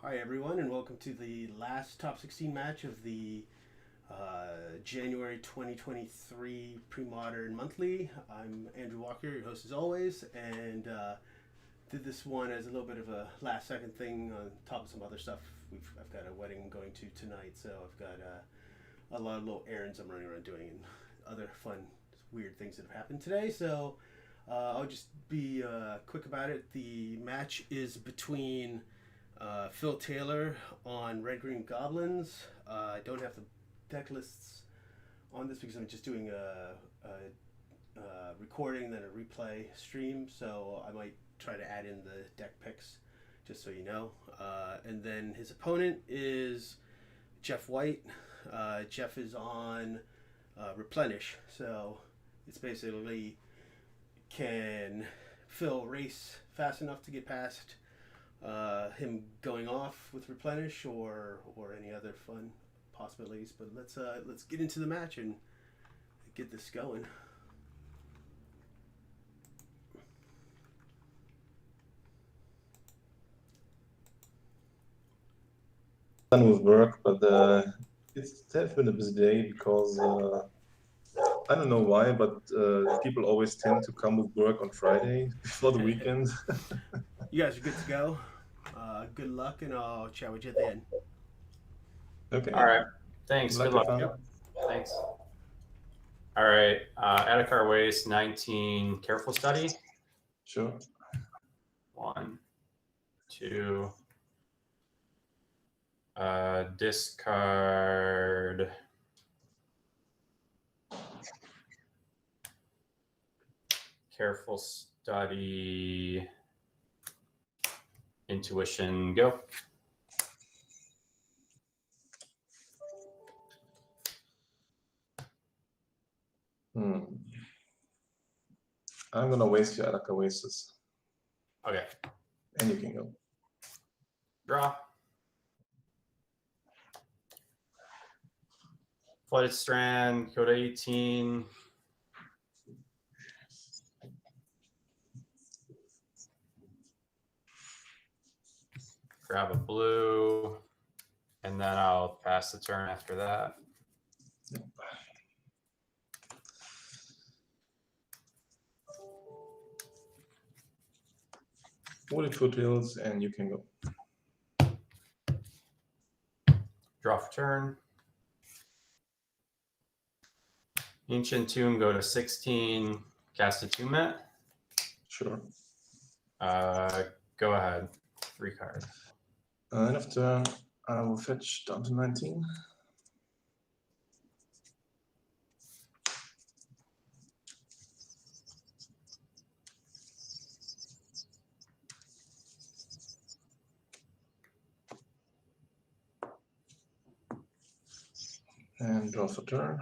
Hi, everyone, and welcome to the last top 16 match of the January 2023 Premodern Monthly. I'm Andrew Walker, your host as always, and did this one as a little bit of a last second thing on top of some other stuff. I've got a wedding I'm going to tonight, so I've got a lot of little errands I'm running around doing and other fun, weird things that have happened today. So I'll just be quick about it. The match is between Phil Taylor on Red Green Goblins. I don't have the deck lists on this because I'm just doing a recording and then a replay stream, so I might try to add in the deck picks just so you know. And then his opponent is Jeff White. Jeff is on Replenish, so it's basically can Phil race fast enough to get past him going off with Replenish or any other fun possibilities. But let's get into the match and get this going. Done with work, but it's been a busy day because I don't know why, but people always tend to come with work on Friday before the weekend. You guys are good to go. Good luck, and I'll chat with you at the end. Okay. All right. Thanks. Good luck. Yep. Thanks. All right. Attica Waste 19. Careful study. Sure. 1, 2. Discard. Careful study. Intuition. Go. I'm gonna waste your Attica Wastes. Okay. And you can go. Draw. Flooded Strand. Go to 18. Grab a blue, and then I'll pass the turn after that. Yep. Wooded Foothills, and you can go. Draw for turn. Ancient Tomb, go to 16. Cast Attunement. Sure. Go ahead. 3 cards. End of turn, I will fetch down to 19. And draw for turn.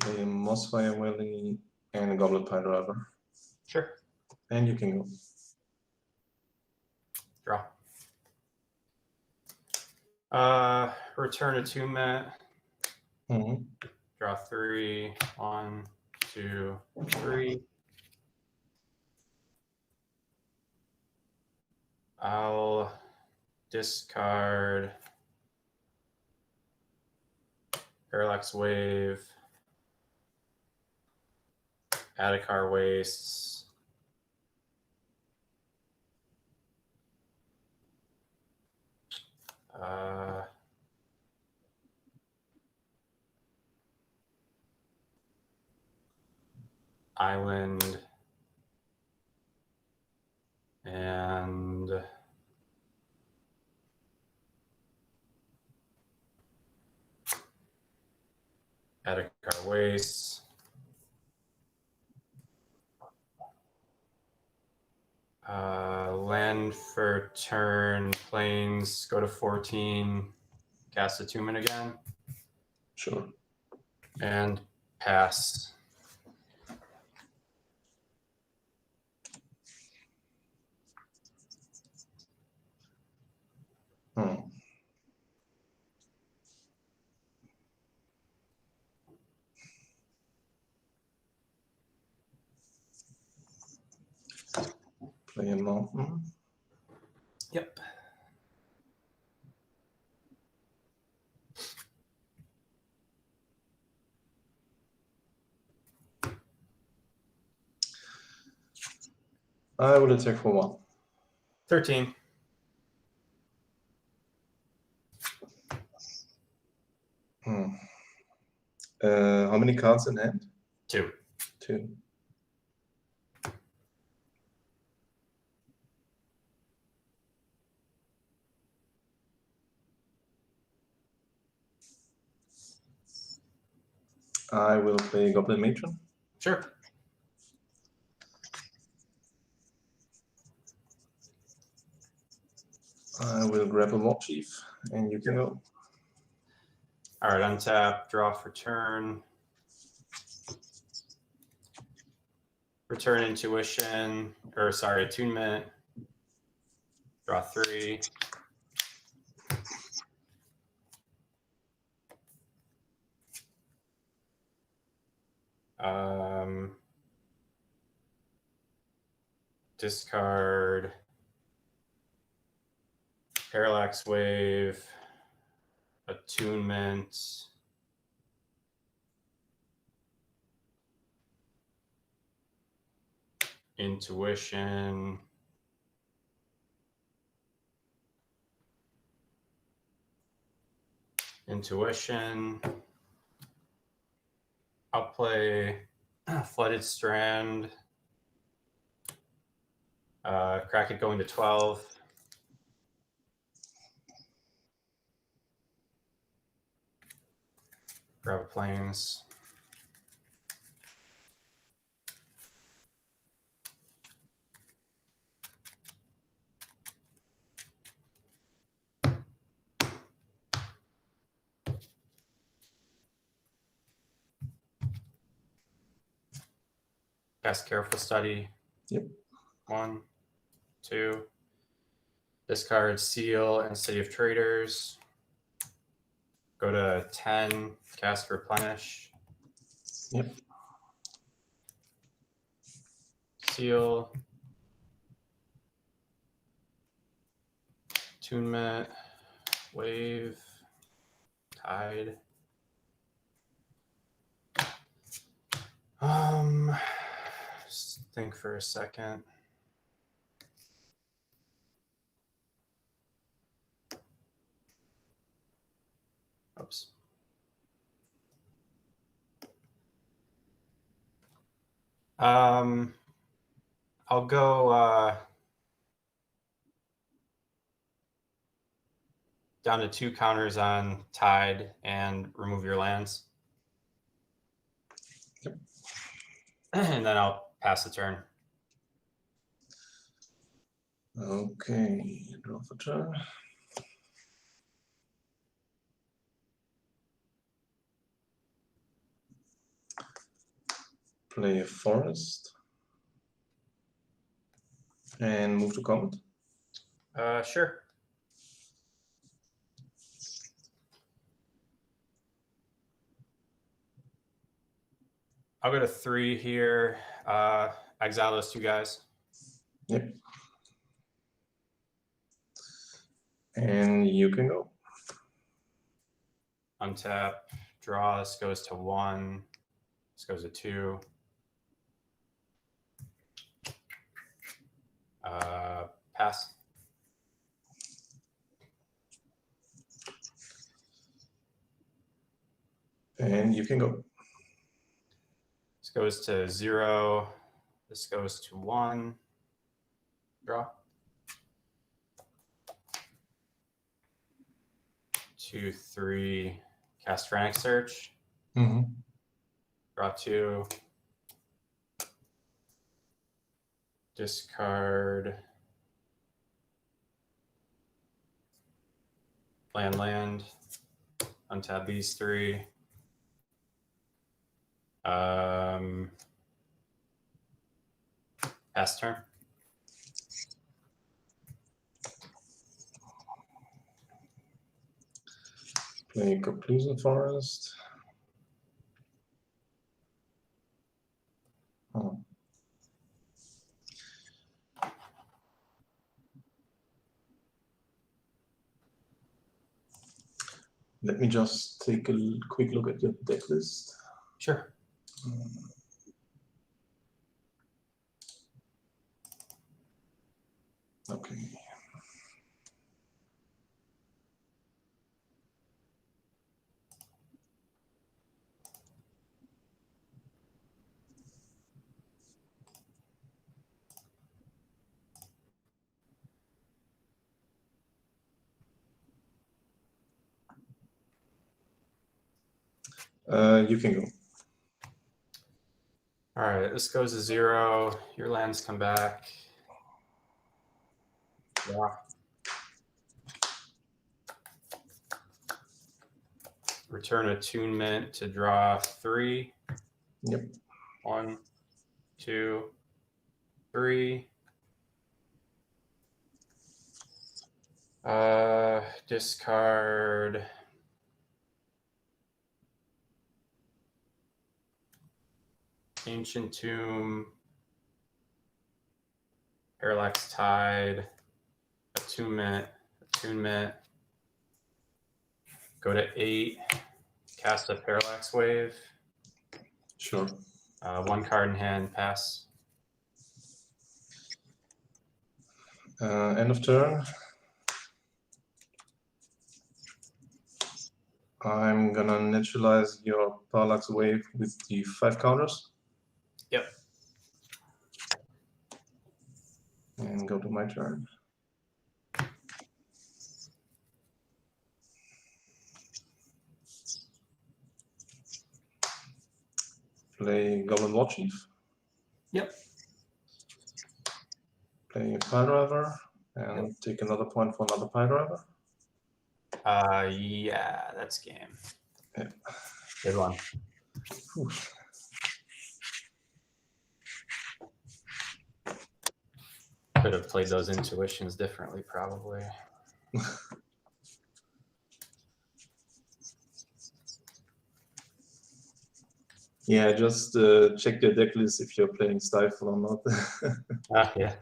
Play Mossfire Valley and a Goblin Pile Driver. Sure. And you can go. Draw. Return Attunement. Mm-hmm. Draw 3. 1, 2, 3. I'll discard Parallax Wave, Attica Wastes, Island, and Attica Wastes. Land for turn, planes, go to 14, cast Attunement again. Sure. And pass. Play a mountain. Yep. I will attack for 1. 13. How many cards in hand? 2. 2. I will play Goblin Matron. Sure. I will grab a Mob Chief, and you can go. All right, untap, draw for turn. Return intuition, or sorry, attunement. Draw 3. Discard. Parallax Wave. Attunement. Intuition. Intuition. I'll play Flooded Strand. Crack it going to 12. Grab a Plains. Cast Careful Study. Yep. 1, 2. Discard Seal and City of Traders. Go to 10. Cast Replenish. Yep. Seal. Attunement. Wave. Tide. Just think for a second. Oops. I'll go down to 2 counters on Tide and remove your lands. Yep. And then I'll pass the turn. Okay, draw for turn. Play a forest. And move to combat. Sure. I'll go to 3 here. Exile those 2 guys. Yep. And you can go. Untap. Draw. This goes to 1. This goes to 2. Pass. And you can go. This goes to 0. This goes to 1. Draw. 2, 3. Cast Frantic Search. Mm-hmm. Draw 2. Discard. Land. Untap these 3. Pass turn. Play Conclusion Forest. Oh. Let me just take a quick look at your deck list. Sure. Okay. You can go. All right, this goes to 0. Your lands come back. Yeah. Return attunement to draw 3. Yep. 1, 2, 3. Discard. Ancient Tomb. Parallax Tide. Attunement. Go to 8. Cast a Parallax Wave. Sure. 1 card in hand. Pass. End of turn. I'm gonna neutralize your Parallax Wave with the 5 counters. Yep. And go to my turn. Play Goblin War Chief. Yep. Play a Pile Driver and take another point for another Pile Driver. Yeah, that's game. Yeah. Good one. Whew. Could have played those intuitions differently, probably. Yeah, just check your deck list if you're playing Stifle or not. Yeah.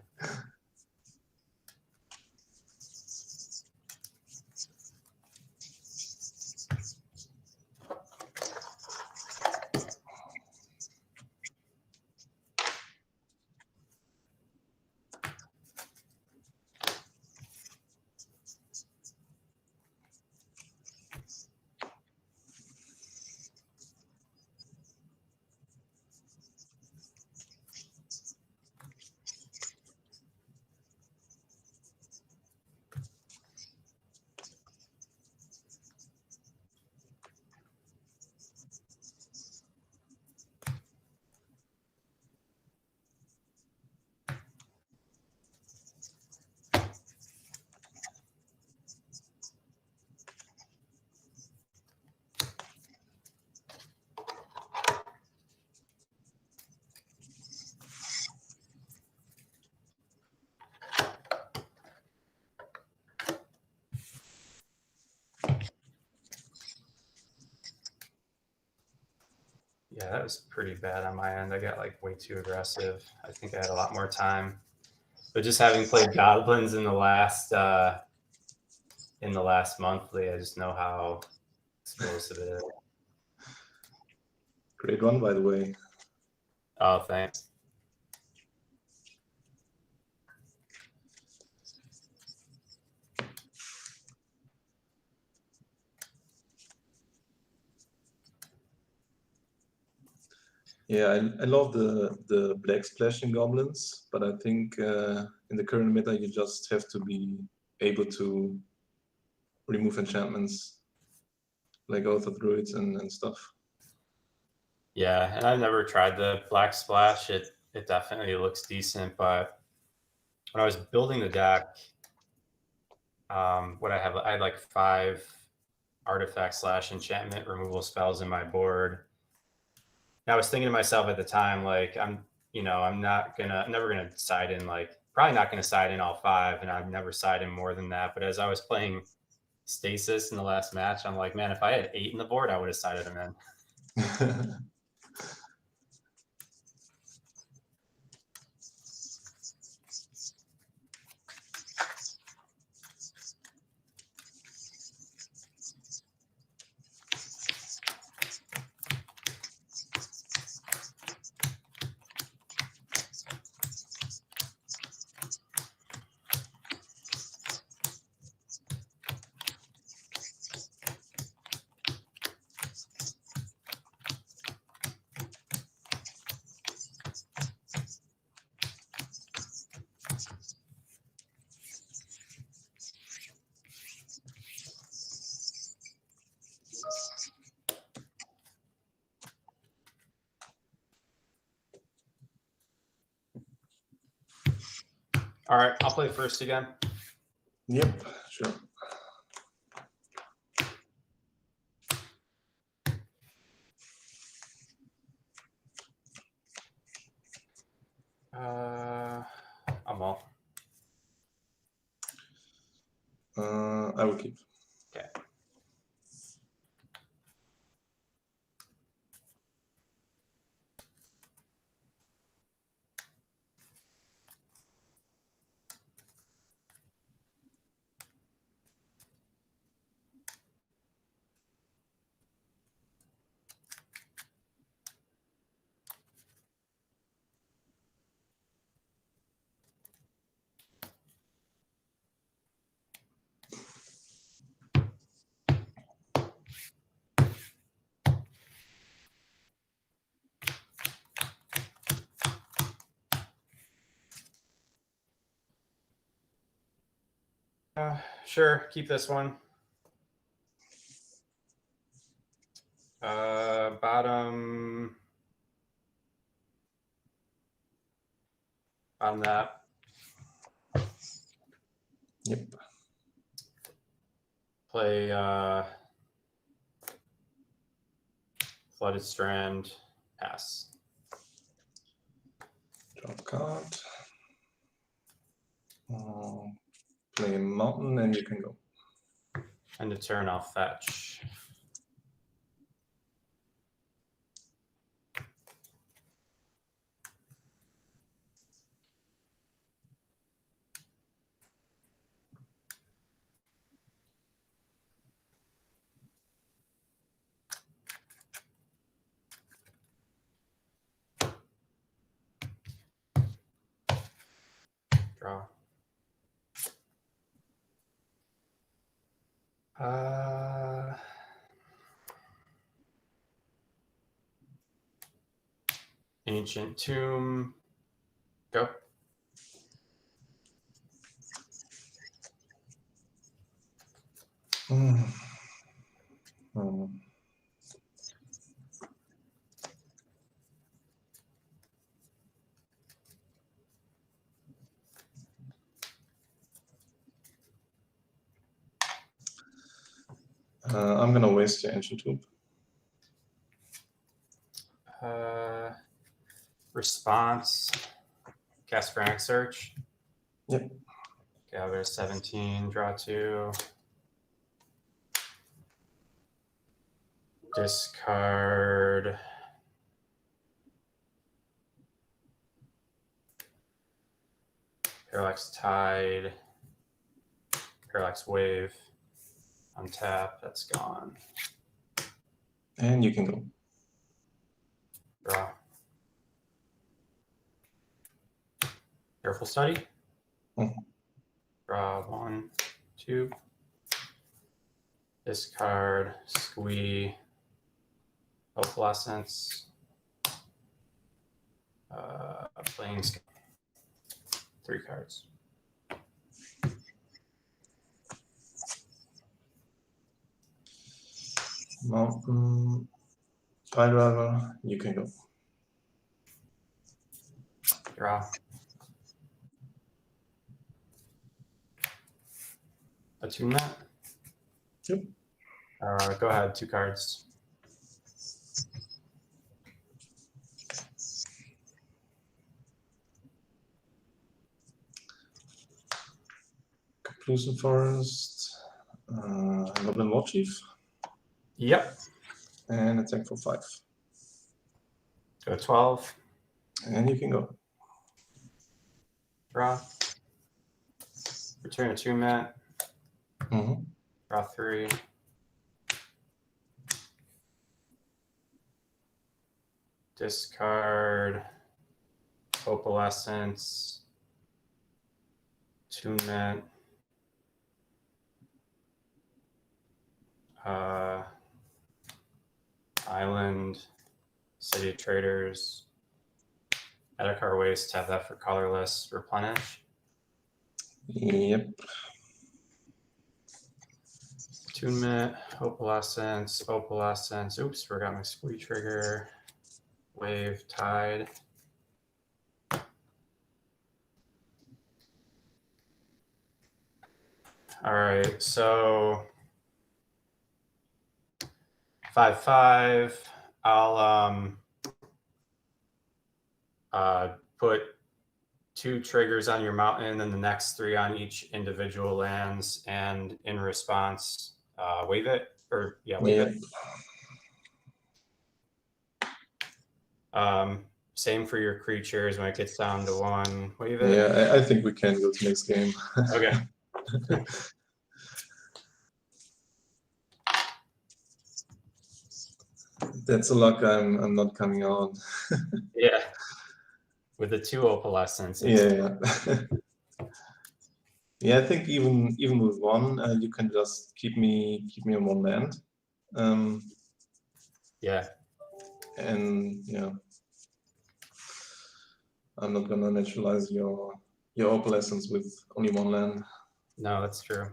Yeah, that was pretty bad on my end. I got like way too aggressive. I think I had a lot more time. But just having played Goblins in the last monthly, I just know how explosive it is. Great one, by the way. Oh, thanks. Yeah, I love the black splashing goblins, but I think in the current meta you just have to be able to remove enchantments like Oath of Druids and stuff. Yeah, and I've never tried the black splash. It definitely looks decent, but when I was building the deck, what I had like 5 artifact / enchantment removal spells in my board. And I was thinking to myself at the time, like, I'm never gonna side in, like, probably not gonna side in all 5, and I've never side in more than that. But as I was playing Stasis in the last match, I'm like, man, if I had 8 in the board, I would have sided him in. All right, I'll play first again. Yep, sure. I'm all. I will keep. Okay. Sure, keep this one. Bottom on that. Yep. Play Flooded Strand, pass. Draw a card. Play Mountain, and you can go. End of turn, I'll fetch. Draw. Ancient Tomb. Go. Hmm. I'm gonna waste the Ancient Tomb. Response. Cast Frantic Search. Yep. Okay, I'll go to 17, draw 2. Discard. Parallax Tide. Parallax Wave. Untap, that's gone. And you can go. Draw. Careful Study. Mhm. Draw 1, 2. Discard, Squee, Opalescence, playing 3 cards. Mountain, Pile Driver, you can go. Draw. Attunement. Yep. Go ahead, 2 cards. Conclusive Forest, Goblin War Chief, Yep. and attack for 5. Go 12. And you can go. Draw. Return attunement. Mm-hmm. Draw 3. Discard. Opalescence. Attunement. Island. City of Traders. Add a card waste, have that for colorless. Replenish. Yep. Attunement, Opalescence, Opalescence. Oops, forgot my Squee trigger. Wave, Tide. All right, so 5/5. I'll put 2 triggers on your mountain and the next 3 on each individual lands, and in response, wave it, or wave it. Same for your creatures. When it gets down to 1, wave it. Yeah, I think we can go to next game. Okay. That's a luck I'm not coming on. Yeah. With the 2 opalescence. Yeah. Yeah, I think even with 1, you can just keep me on 1 land. Yeah. And yeah, I'm not gonna naturalize your opalescence with only 1 land. No, that's true.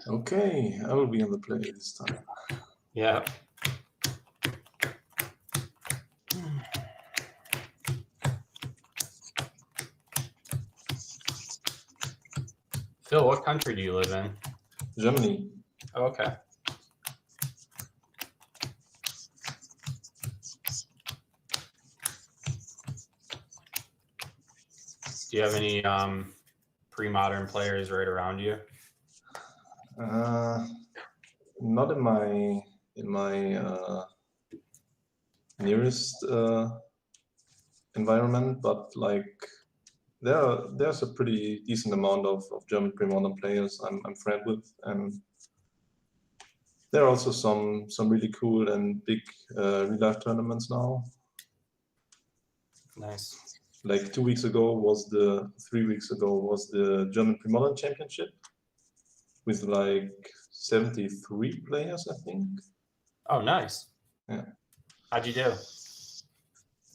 Okay, I will be on the play this time. Yeah. Phil, what country do you live in? Germany. Oh, okay. Do you have any pre-modern players right around you? Not in my nearest environment, but like there's a pretty decent amount of German Premodern players I'm friend with, and there are also some really cool and big real life tournaments now. Nice. Like 3 weeks ago was the German Premodern Championship with like 73 players, I think. Oh, nice. Yeah. How'd you do?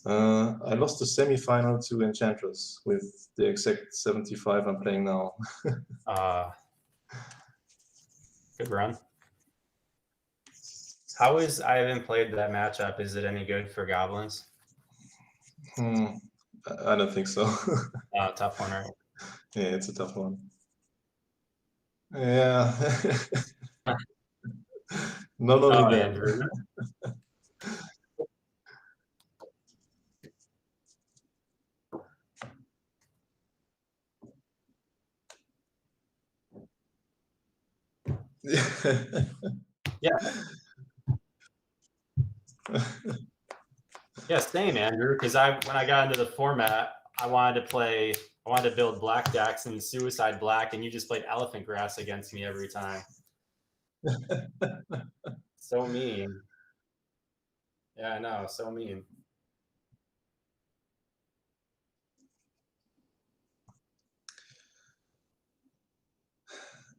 I lost the semi-final to Enchantress with the exact 75 I'm playing now. Good run. I haven't played that matchup. Is it any good for Goblins? I don't think so. Tough one, right? Yeah, it's a tough one. Yeah. Not only that. Andrew. Yeah. Yeah, same, Andrew. Because when I got into the format, I wanted to build black decks and suicide black, and you just played elephant grass against me every time. So mean. Yeah, I know. So mean.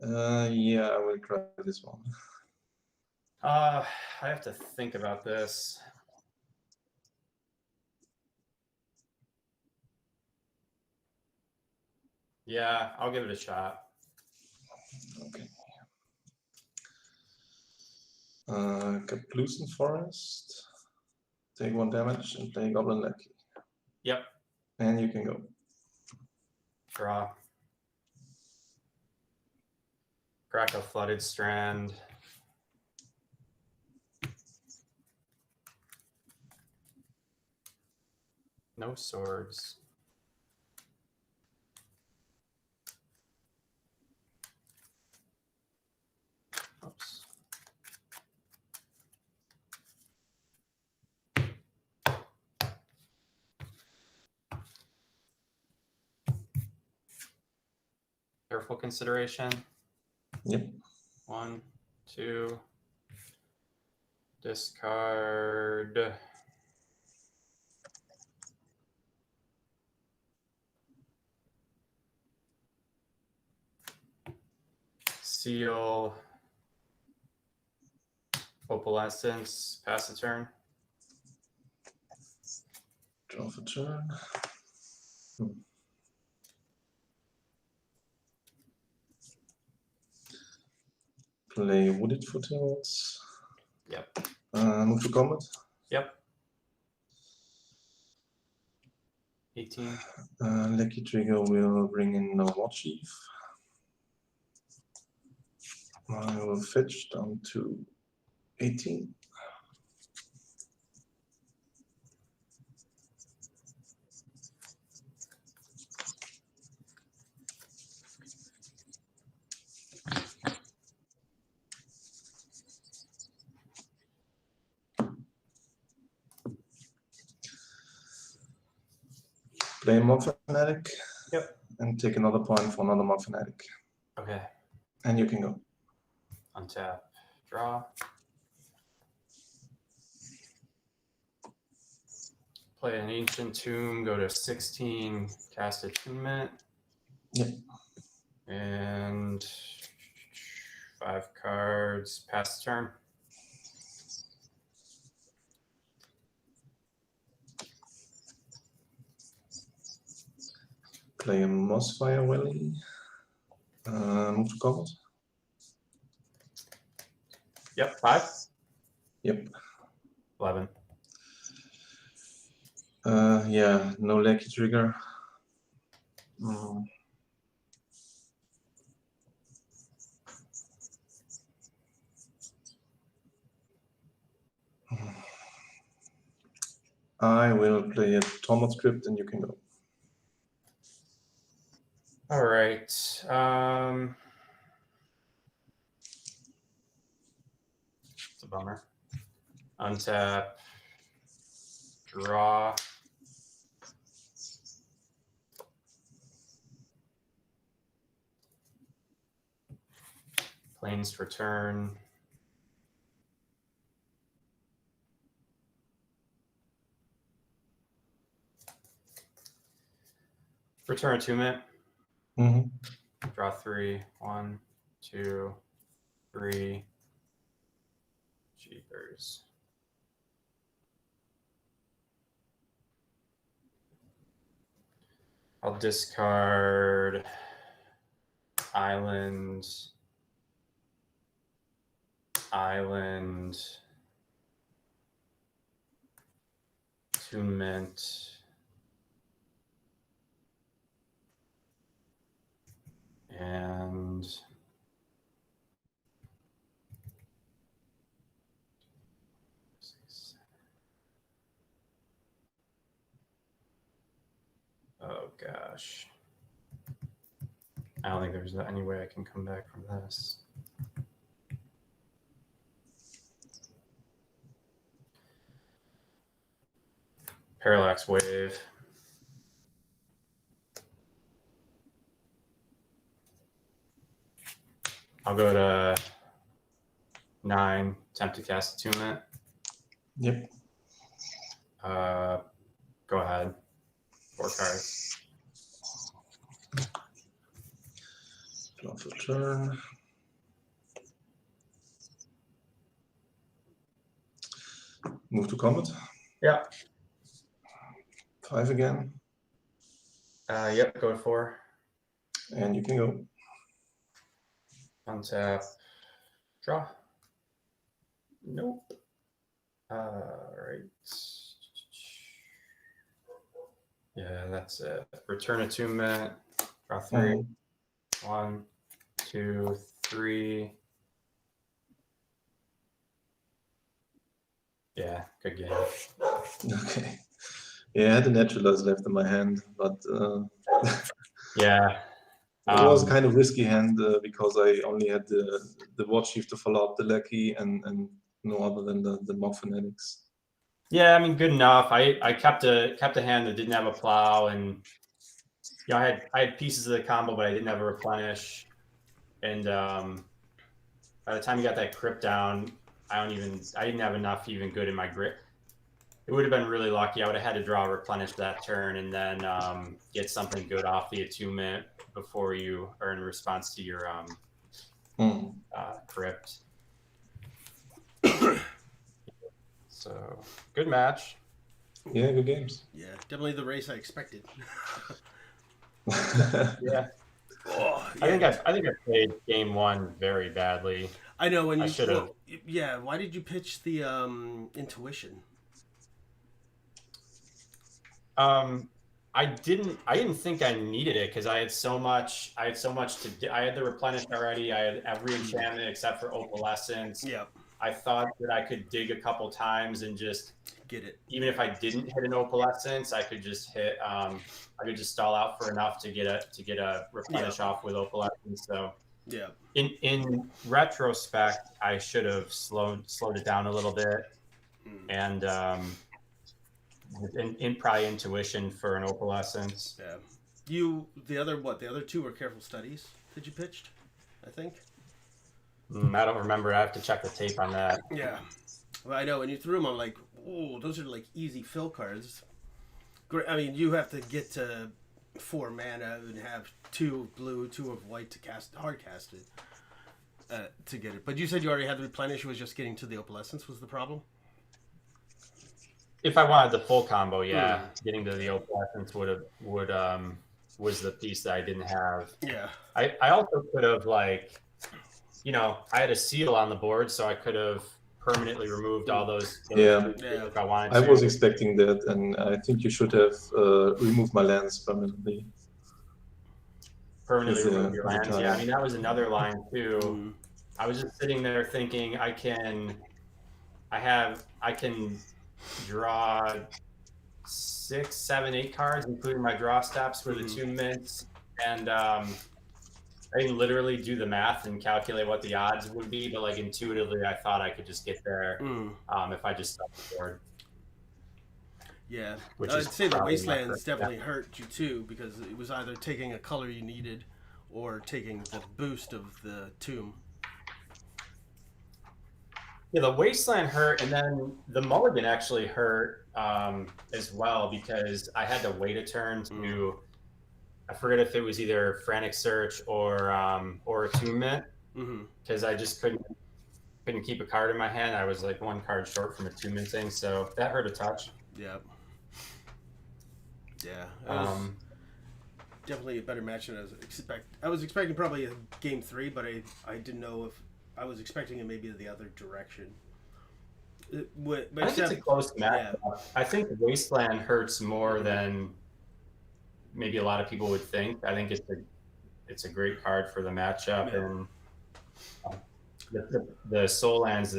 Yeah, I will try this one. I have to think about this. Yeah, I'll give it a shot. Okay. Kaplusen Forest. Take 1 damage and play Goblin Lucky. Yep. And you can go. Draw. Crack a Flooded Strand. No swords. Oops. Careful consideration. Yep. 1, 2. Discard. Seal. Opalescence, pass the turn. Draw for turn. Play Wooded Foothills. Yep. Move to combat. Yep. 18. Lucky Trigger will bring in the War Chief. I will fetch down to 18. Play a Mob Fanatic. Yep. And take another point for another Mob Fanatic. Okay. And you can go. Untap. Draw. Play an Ancient Tomb, go to 16, cast Attunement. Yep. And 5 cards, pass the turn. Play a Mossfire Valley. Move to combat. Yep, 5. Yep. 11. Yeah, no Lucky Trigger. I will play a Tormod Script and you can go. All right. It's a bummer. Untap. Draw. Planes for turn. Return Attunement. Draw 3. 1, 2, 3. Jeepers. I'll discard Island, Attunement, and oh gosh. I don't think there's any way I can come back from this. Parallax Wave. I'll go to 9, attempt to cast Attunement. Yep. Go ahead. 4 cards. Draw for turn. Move to combat. Yeah. 5 again. Yep, go to 4. And you can go. Untap. Draw. Nope. Right. Yeah, that's it. Return Attunement. Draw 3. 1, 2, 3. Yeah, good game. Okay. Yeah, I had the Naturalize left in my hand, but Yeah. it was a kind of risky hand because I only had the War Chief to follow up the Lucky and no other than the Mob Fanatics. Yeah, I mean, good enough. I kept a hand that didn't have a plow, and you know, I had pieces of the combo, but I didn't have a replenish. And by the time you got that crypt down, I didn't have enough even good in my grip. It would have been really lucky. I would have had to draw a replenish that turn and then get something good off the attunement before you, or in response to your crypt. So good match. Yeah, good games. Yeah, definitely the race I expected. Yeah. Oh, I think yeah. I played game one very badly. I know when I you should have. well, yeah. Why did you pitch the intuition? I didn't think I needed it because I had so much to do. I had the replenish already. I had every enchantment except for opalescence. Yeah, I thought that I could dig a couple times and just get it. even if I didn't hit an opalescence, I could just hit. I could just stall out for enough to get a replenish off with opalescence. So Yeah. In retrospect, I should have slowed it down a little bit, and in probably intuition for an opalescence. Yeah. The other two were careful studies that you pitched, I think. I don't remember. I have to check the tape on that. Yeah. Well, I know when you threw them, I'm like, oh, those are like easy fill cards. Great. I mean, you have to get to 4 mana and have 2 of blue, 2 of white to hard cast it to get it. But you said you already had the replenish. It was just getting to the opalescence was the problem. If I wanted the full combo, yeah, getting to the opalescence was the piece that I didn't have. Yeah. I also could have I had a seal on the board, so I could have permanently removed all those. Yeah. If I wanted I to. was expecting that, and I think you should have removed my lands permanently. Remove your lands. Yeah, I mean that was another line too. I was just sitting there thinking I can draw 6, 7, 8 cards, including my draw steps for the 2 mints, and I can literally do the math and calculate what the odds would be. But like intuitively, I thought I could just get there if I just stuck the board. Yeah, Which I'd say the probably Wastelands definitely hurt you too, because it was either taking a color you needed or taking the boost of the tomb. Yeah, the Wasteland hurt, and then the Mulligan actually hurt as well, because I had to wait a turn to. I forget if it was either Frantic Search or Attunement, because I just couldn't keep a card in my hand. I was like 1 card short from attumenting, so that hurt a touch. Yeah. Yeah. It was definitely a better match than I was expecting. I was expecting probably a game 3, but I didn't know if I was expecting it maybe the other direction. I think it's a close match. Yeah. I think Wasteland hurts more than maybe a lot of people would think. I think it's a great card for the matchup, and the Soul Lands,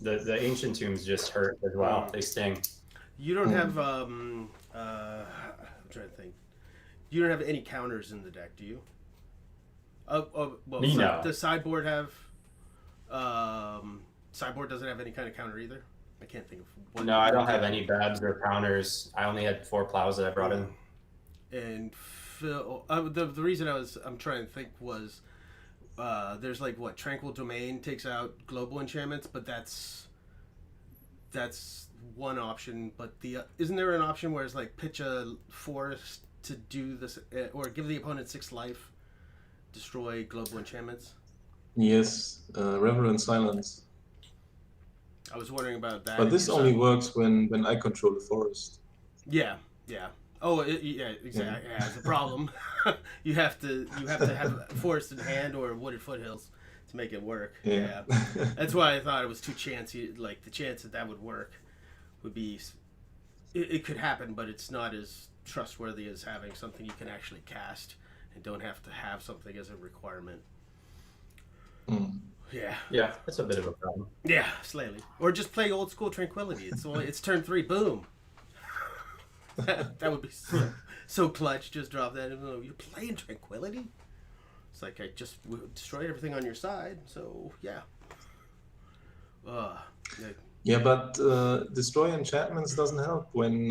the Ancient Tombs just hurt as well. They sting. You don't have I'm trying to think. You don't have any counters in the deck, do you? Well, no. Does sideboard have? Sideboard doesn't have any kind of counter either. I can't think of one. No, I don't have any babs or counters. I only had 4 plows that I brought in. And Phil, the reason I'm trying to think was there's like what Tranquil Domain takes out global enchantments, but that's one option. But isn't there an option where it's like pitch a forest to do this, or give the opponent 6 life, destroy global enchantments? Yes, Reverent Silence. I was wondering about that. But this only works when I control the forest. Yeah. Oh, yeah, exactly. Yeah, it's a problem. you have to have forest in hand or wooded foothills to make it work. Yeah. That's why I thought it was too chancy. Like the chance that would work would be, it could happen, but it's not as trustworthy as having something you can actually cast and don't have to have something as a requirement. Yeah, that's a bit of a problem. Yeah, slightly. Or just play old school Tranquility. It's turn 3, boom. that would be so clutch. Just drop that. You're playing Tranquility. It's like I just destroyed everything on your side. So yeah. Yeah, but destroy enchantments doesn't help when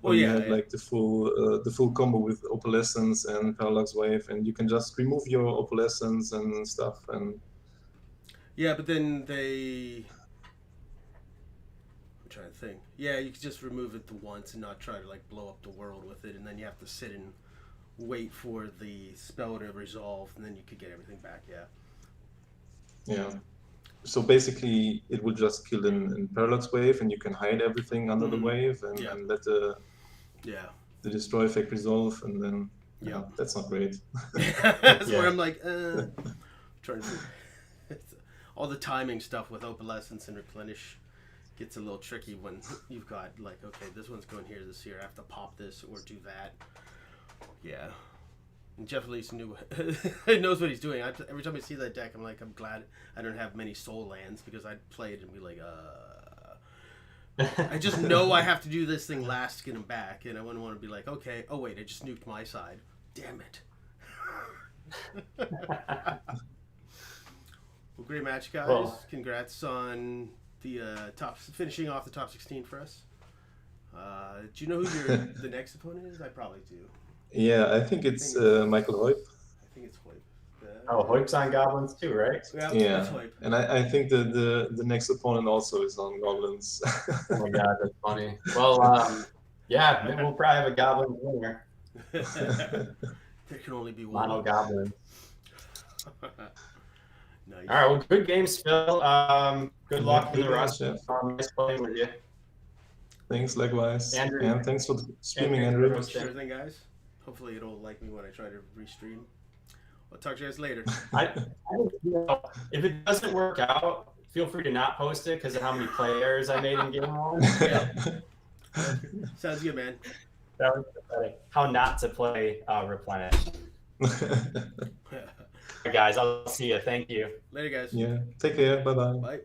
you have like the full combo with Opalescence and Parallax Wave, and you can just remove your Opalescence and stuff. And yeah, but then I'm trying to think. Yeah, you could just remove it once and not try to like blow up the world with it, and then you have to sit and wait for the spell to resolve, and then you could get everything back. Yeah. so basically, it will just kill in parallax wave, and you can hide everything under the wave, and, Yeah. and let the destroy effect resolve, and then that's not great. That's where I'm like, trying to. All the timing stuff with opalescence and replenish gets a little tricky when you've got like, okay, this one's going here, this here. I have to pop this or do that. Yeah. And Jeff at least knows what he's doing. Every time I see that deck, I'm like, I'm glad I don't have many soul lands because I'd play it and be like, I just know I have to do this thing last to get him back, and I wouldn't want to be like, okay, oh wait, I just nuked my side. Damn it. Well, great match, guys. Well, congrats on the finishing off the top 16 for us. Do you know who the next opponent is? I probably do. Yeah, I think it's Michael Hoyp. I think it's Hoyp. Hoyp's on Goblins too, right? Yeah. And I think the next opponent also is on Goblins. Oh my god, that's funny. Well, yeah, we'll probably have a Goblin winner. There can only be one. Mono Goblin. Nice. All right, well, good games, Phil. Good luck in the rest. Yeah. Nice playing with you. Thanks, likewise. Andrew. And thanks for streaming, Andrew. Sure thing, guys. Hopefully it'll like me when I try to restream. I'll talk to you guys later. If it doesn't work out, feel free to not post it because of how many players I made in game one. Yeah. Sounds good, man. That was pathetic. How not to play Replenish. Guys, I'll see you. Thank you. Later, guys. Yeah. Take care. Bye-bye. Bye.